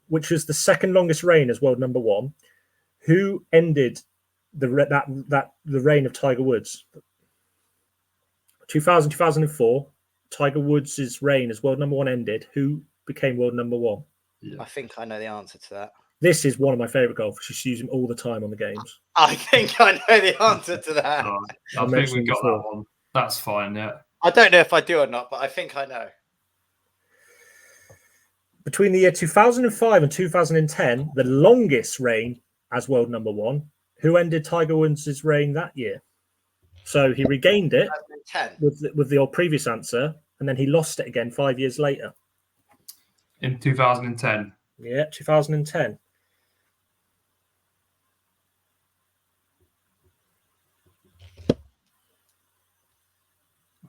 which was the second longest reign as world number 1, who ended the reign of Tiger Woods? 2004, Tiger Woods' reign as world number 1 ended. Who became world number 1?
Yeah. I think I know the answer to that.
This is one of my favourite golfers. She's using him all the time on the games.
I think I know the answer to that.
I think we got that one. That's fine, yeah.
I don't know if I do or not, but I think I know.
Between the year 2005 and 2010, the longest reign as world number one, who ended Tiger Woods' reign that year? So he regained it
2010.
with the old previous answer, and then he lost it again 5 years later.
In 2010.
Yeah, 2010.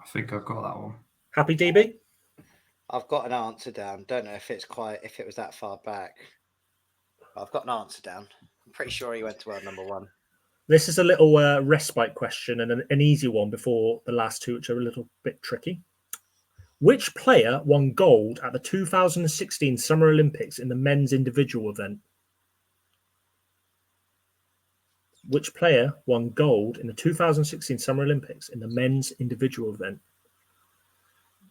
I think I've got that one.
Happy, DB?
I've got an answer down. Don't know if it was that far back. But I've got an answer down. I'm pretty sure he went to world number one.
This is a little respite question and an easy one before the last two, which are a little bit tricky. Which player won gold at the 2016 Summer Olympics in the men's individual event? Which player won gold in the 2016 Summer Olympics in the men's individual event?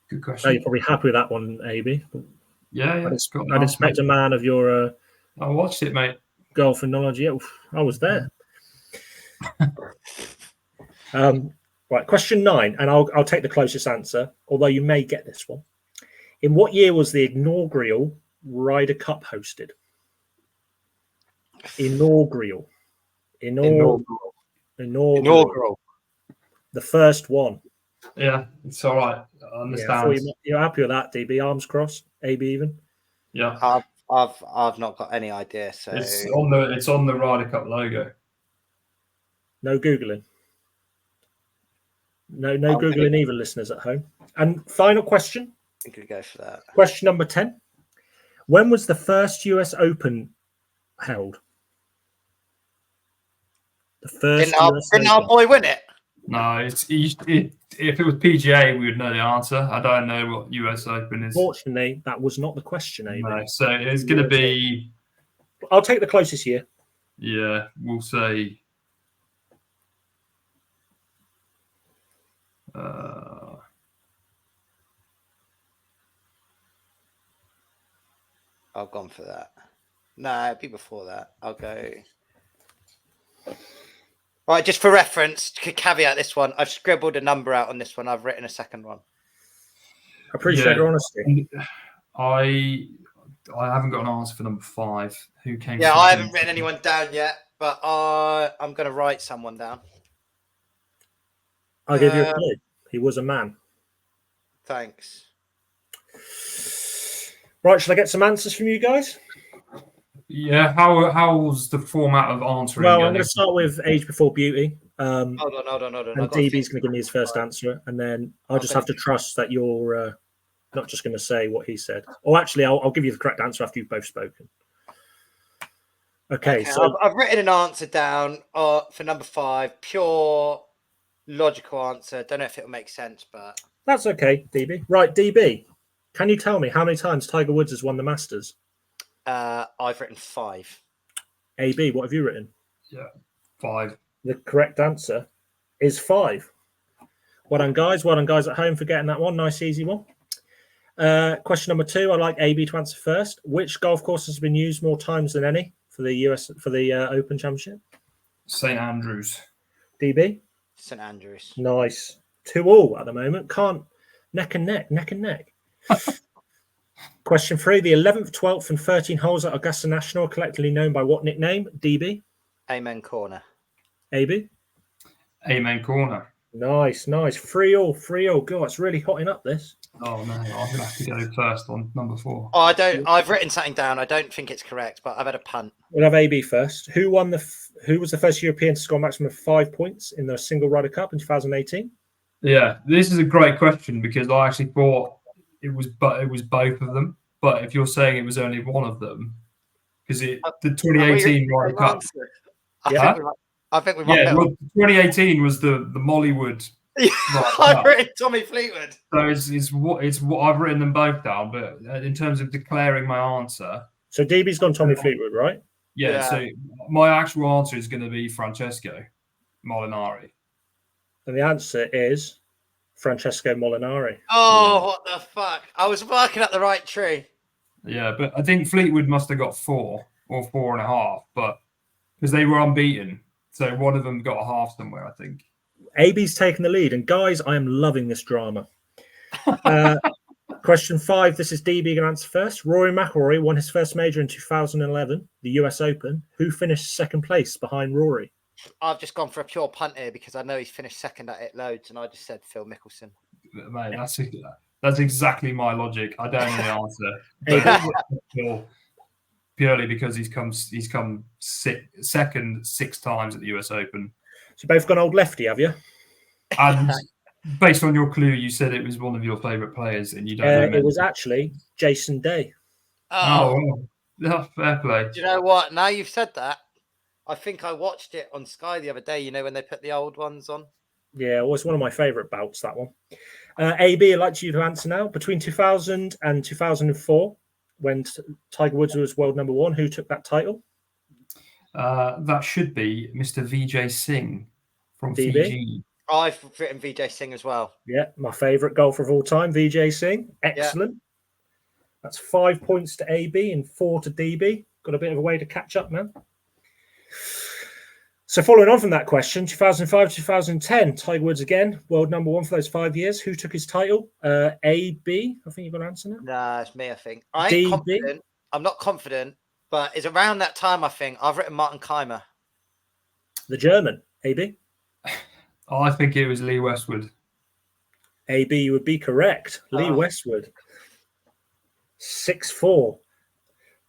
Good
Now,
question.
you're probably happy with that one, AB.
Yeah.
I'd expect a man of your
I watched it, mate.
golf and knowledge. Yeah, I was there. Right, question 9, and I'll take the closest answer, although you may get this one. In what year was the inaugural Ryder Cup hosted? Inaugural. The first one.
Yeah, it's all right. I understand.
You're happy with that, DB? Arms crossed, AB even?
Yeah.
I've not got any idea. So
It's on the Ryder Cup logo.
No Googling. No Googling either, listeners at home. And final question.
I think we go for that.
Question number 10. When was the first US Open held? The first
Didn't our boy win it?
No, if it was PGA, we would know the answer. I don't know what US Open is.
Fortunately, that was not the question, AB.
No, so it's going to be...
I'll take the closest year.
Yeah, we'll say...
I've gone for that. No, it'd be before that. I'll go. Right, just for reference, to caveat this one, I've scribbled a number out on this one. I've written a second one.
I appreciate your honesty.
I haven't got an answer for number 5. Who came?
Yeah, I haven't written anyone down yet, but I'm going to write someone down.
I'll give you a clue. He was a man.
Thanks.
Right, shall I get some answers from you guys?
Yeah, how's the format of answering?
Well, I'm going to start with age before beauty.
Hold on.
And DB's going to give me his first answer, and then I'll just have to trust that you're not just going to say what he said. Or actually, I'll give you the correct answer after you've both spoken. Okay, so
I've written an answer down for number 5. Pure logical answer. Don't know if it'll make sense, but
that's okay, DB. Right, DB. Can you tell me how many times Tiger Woods has won the Masters?
I've written 5.
AB, what have you written?
Yeah, 5.
The correct answer is 5. Well done, guys. Well done, guys at home, for getting that one. Nice, easy one. Question number 2. I'd like AB to answer first. Which golf course has been used more times than any for the Open Championship?
St Andrews.
DB?
St Andrews.
Nice. 2-2 at the moment. Can't neck and neck. Question 3. The 11th, 12th, and 13th holes at Augusta National are collectively known by what nickname? DB?
Amen Corner.
AB?
Amen Corner.
Nice. 3-3. God, it's really hotting up this.
Oh no, I'm gonna have to go first on number 4.
Oh, I've written something down. I don't think it's correct, but I've had a punt.
We'll have AB first. Who was the first European to score a maximum of 5 points in the single Ryder Cup in 2018?
Yeah, this is a great question because I actually thought it was both of them. But if you're saying it was only one of them, because the 2018 Ryder Cup.
I think we might.
Yeah, well, 2018 was the Mollywood.
I've written Tommy Fleetwood.
So it's what I've written them both down. But in terms of declaring my answer,
so DB's gone Tommy Fleetwood, right?
Yeah. So my actual answer is going to be Francesco Molinari.
And the answer is Francesco Molinari.
Oh, what the fuck! I was barking at the right tree.
Yeah, but I think Fleetwood must have got 4 or 4.5, but because they were unbeaten, so one of them got a half somewhere, I think.
AB's taking the lead, and guys, I am loving this drama. Question 5. This is DB going to answer first. Rory McIlroy won his first major in 2011, the US Open. Who finished second place behind Rory?
I've just gone for a pure punt here because I know he's finished second at it loads, and I just said Phil Mickelson.
Mate, that's exactly my logic. I don't know the answer. But purely because he's come second 6 times at the US Open.
So you've both gone old lefty, have you?
And based on your clue, you said it was one of your favourite players, and you don't know.
It was actually Jason Day.
Oh, fair play.
Do you know what? Now you've said that, I think I watched it on Sky the other day, you know, when they put the old ones on.
Yeah, it was one of my favourite bouts, that one. AB, I'd like you to answer now. Between 2000 and 2004, when Tiger Woods was world number 1, who took that title?
That should be Mr. Vijay Singh from
DB?
Fiji.
I've written Vijay Singh as well.
Yeah, my favourite golfer of all time, Vijay Singh. Excellent. Yeah. That's 5 points to AB and 4 to DB. Got a bit of a way to catch up now. So following on from that question, 2005, 2010, Tiger Woods again, world number 1 for those 5 years. Who took his title? AB, I think you've got an answer now.
Nah, it's me, I think. I ain't confident. I'm not confident, but it's around that time, I think. I've written Martin Keimer.
The German, AB?
I think it was Lee Westwood.
AB, you would be correct. Lee Westwood. 6-4.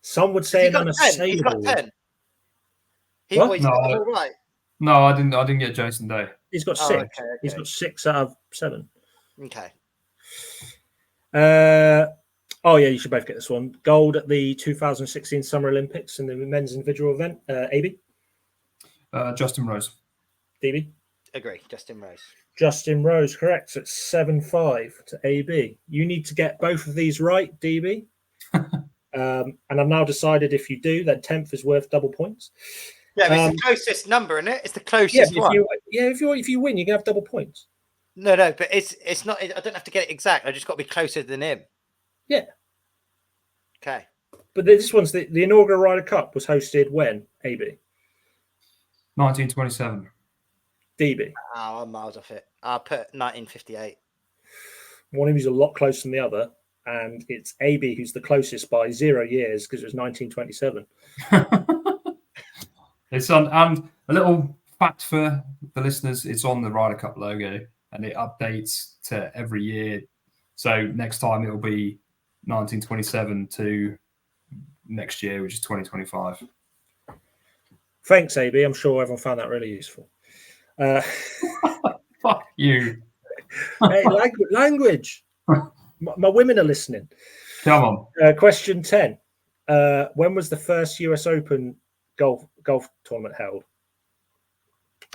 Some would say an unassailable.
He's got 10.
No,
right.
No, I didn't get Jason Day.
He's got 6. Okay. He's got 6 out of 7.
Okay.
Oh yeah, you should both get this one. Gold at the 2016 Summer Olympics in the men's individual event. AB?
Justin Rose.
DB?
Agree. Justin Rose.
Justin Rose, correct. So it's 7-5 to AB. You need to get both of these right, DB. And I've now decided if you do, then 10th is worth double points.
Yeah, but it's the closest number, isn't it? It's the closest one.
If you win, you can have double points.
No, but it's not. I don't have to get it exact. I just got to be closer than him.
Yeah.
Okay.
But this one's the inaugural Ryder Cup was hosted when, AB?
1927.
DB?
Oh, I'm miles off it. I'll put 1958. One
of you's a lot closer than the other, and it's AB who's the closest by 0 years because it was 1927.
It's on, and a little fact for the listeners: it's on the Ryder Cup logo, and it updates to every year. So next time it'll be 1927 to next year, which is 2025.
Thanks, AB. I'm sure everyone found that really useful.
Fuck you.
Hey, language. My women are listening.
Come on.
Question 10. When was the first US Open golf tournament held?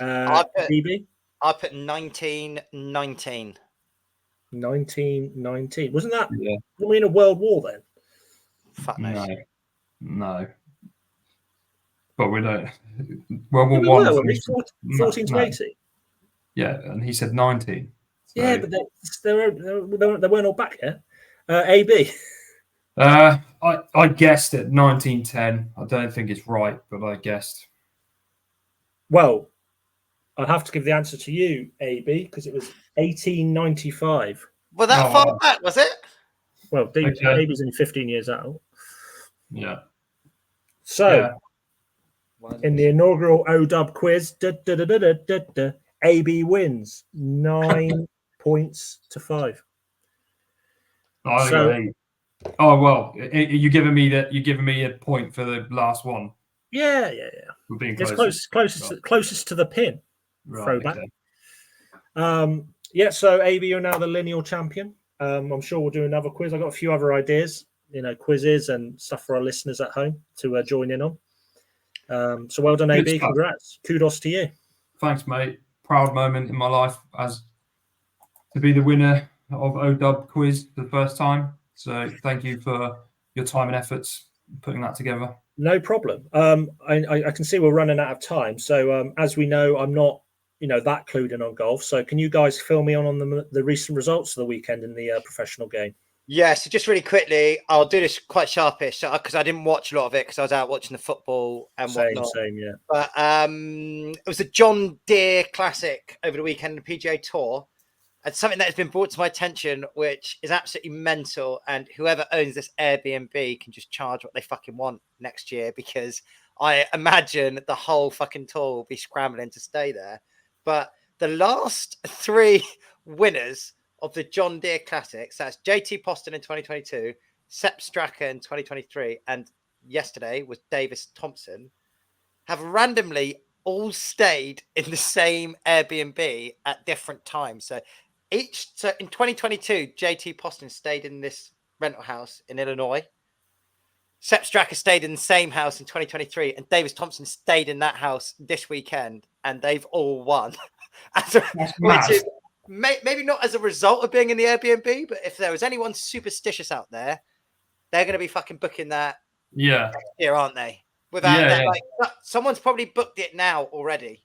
DB?
I put 1919.
1919. Wasn't that? Yeah. Were we in a world war then?
Fuck
no. But we don't. World War One.
14 to 80.
Yeah, and he said 19. So.
Yeah, but they weren't all back yet. AB.
I guessed at 1910. I don't think it's right, but I guessed.
Well, I'd have to give the answer to you, AB, because it was 1895.
Well, that far back, was it?
Well, AB's only 15 years out.
Yeah.
So, in the inaugural ODub quiz, AB wins 9 points to 5.
Oh well, you're giving me that. You're giving me a point for the last one.
Yeah.
We're being
closest to the pin.
Right,
throwback.
Okay.
So AB, you're now the lineal champion. I'm sure we'll do another quiz. I've got a few other ideas, quizzes and stuff for our listeners at home to join in on. So well done, AB. Congrats. Kudos to you.
Thanks, mate. Proud moment in my life as to be the winner of ODub quiz for the first time. So thank you for your time and efforts putting that together.
No problem. I can see we're running out of time. So as we know, I'm not, that clued in on golf. So can you guys fill me on the recent results of the weekend in the professional game?
Yeah, so just really quickly, I'll do this quite sharpish because I didn't watch a lot of it because I was out watching the football and whatnot.
Same, yeah.
But it was the John Deere Classic over the weekend, the PGA Tour. and something that has been brought to my attention, which is absolutely mental. And whoever owns this Airbnb can just charge what they fucking want next year, because I imagine the whole fucking tour will be scrambling to stay there. But the last 3 winners of the John Deere Classics, that's JT Poston in 2022, Sepp Straka in 2023, and yesterday was Davis Thompson, have randomly all stayed in the same Airbnb at different times. So in 2022, JT Poston stayed in this rental house in Illinois. Sepp Straka stayed in the same house in 2023, and Davis Thompson stayed in that house this weekend, and they've all won. Which is maybe not as a result of being in the Airbnb, but if there was anyone superstitious out there, they're going to be fucking booking that next year, aren't they? Without that, like, someone's probably booked it now already.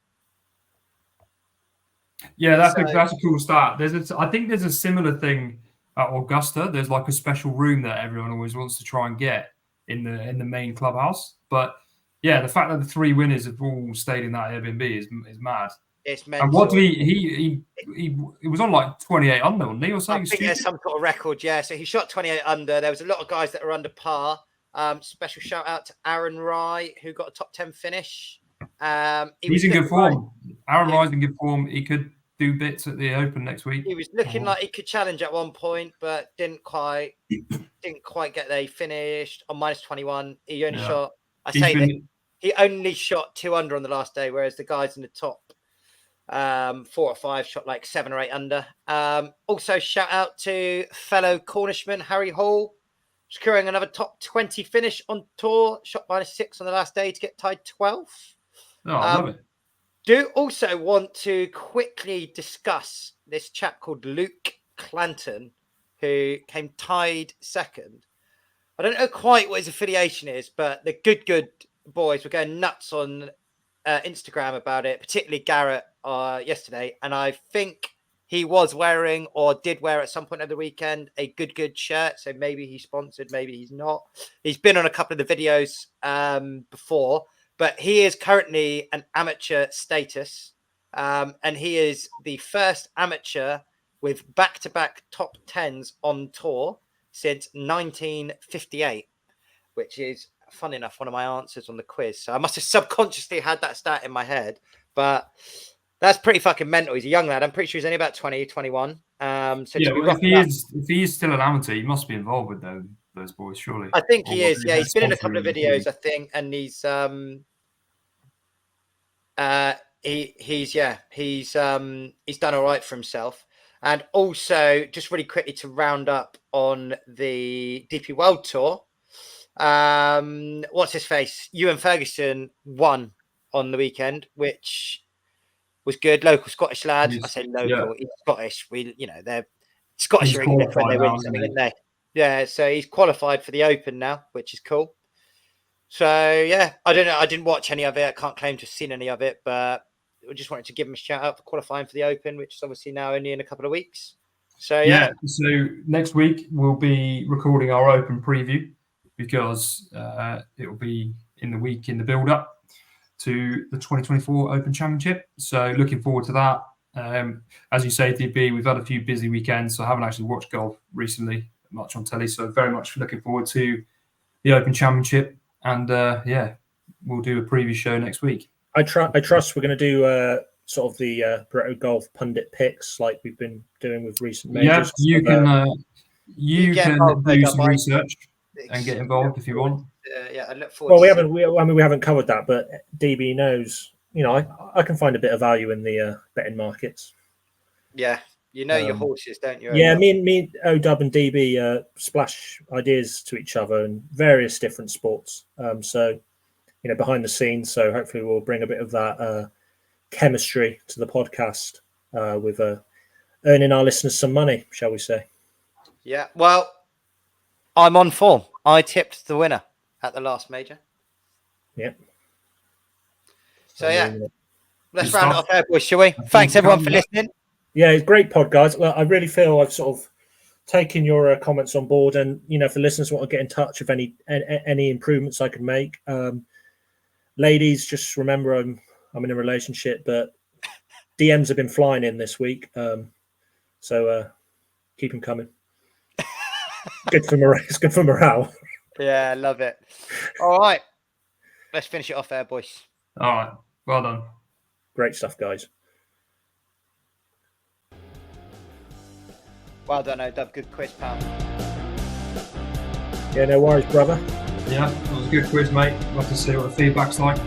Yeah, that's a cool start. I think there's a similar thing at Augusta. There's like a special room that everyone always wants to try and get in the main clubhouse. But yeah, the fact that the 3 winners have all stayed in that Airbnb is mad.
It's mental.
And what did he was on like 28 under, wasn't he, or something?
I think there's some sort of record, yeah. So he shot 28 under. There was a lot of guys that are under par. Special shout out to Aaron Rye, who got a top 10 finish.
He's in good form. Aaron Rye's in good form. He could do bits at the Open next week.
He was looking like he could challenge at one point, but didn't quite get there. He finished on -21. He only shot. He only shot 2 under on the last day, whereas the guys in the top 4 or 5 shot like 7 or 8 under. Also, shout out to fellow Cornishman Harry Hall, securing another top 20 finish on tour. Shot -6 on the last day to get tied 12th.
Oh, I love it.
Do also want to quickly discuss this chap called Luke Clanton, who came tied 2nd. I don't know quite what his affiliation is, but the good boys were going nuts on Instagram about it, particularly Garrett yesterday. And I think he was wearing, or did wear at some point of the weekend, a good shirt. So maybe he's sponsored, maybe he's not. He's been on a couple of the videos before, but he is currently an amateur status. And he is the first amateur with back-to-back top 10s on tour since 1958, which is, fun enough, one of my answers on the quiz. So I must have subconsciously had that stat in my head, but that's pretty fucking mental. He's a young lad. I'm pretty sure he's only about 20, 21. So
yeah, well, if he is still an amateur, he must be involved with those boys, surely.
I think he is. Yeah, he's been in a couple of videos, I think, and he's done all right for himself. And also, just really quickly to round up on the DP World Tour, what's his face? Ewan Ferguson won on the weekend, which was good. Local Scottish lad. I say local. He's Scottish. They're Scottish are English when they win something, aren't they? Yeah. So he's qualified for the Open now, which is cool. So yeah, I don't know. I didn't watch any of it. I can't claim to have seen any of it, but I just wanted to give him a shout out for qualifying for the Open, which is obviously now only in a couple of weeks. So yeah.
So next week we'll be recording our Open preview, because it will be in the week in the build-up to the 2024 Open Championship. So looking forward to that. As you say, DB, we've had a few busy weekends, so I haven't actually watched golf recently much on telly. So very much looking forward to the Open Championship. And we'll do a preview show next week.
I trust we're going to do sort of the Pareto Golf pundit picks like we've been doing with recent majors.
Yeah, you can do some research and get involved if you want.
I look forward.
Well, we haven't covered that, but DB knows. I can find a bit of value in the betting markets.
Yeah, your horses, don't you?
Yeah, me, ODub and DB splash ideas to each other in various different sports. So, behind the scenes. So hopefully we'll bring a bit of that chemistry to the podcast with earning our listeners some money, shall we say?
Yeah. Well, I'm on form. I tipped the winner at the last major.
Yeah.
So yeah, let's round it off there, boys, shall we? Thanks everyone for listening.
Yeah, it's great pod, guys. Well, I really feel I've sort of taken your comments on board, and if the listeners want to get in touch with any improvements I can make, ladies, just remember I'm in a relationship, but DMs have been flying in this week. So keep them coming. Good for morale. It's good for morale.
Yeah, love it. All right. Let's finish it off there, boys.
All right. Well done.
Great stuff, guys.
Well done, Odub. Good quiz, pal.
Yeah, no worries, brother.
Yeah, that was a good quiz, mate. Love to see what the feedback's like.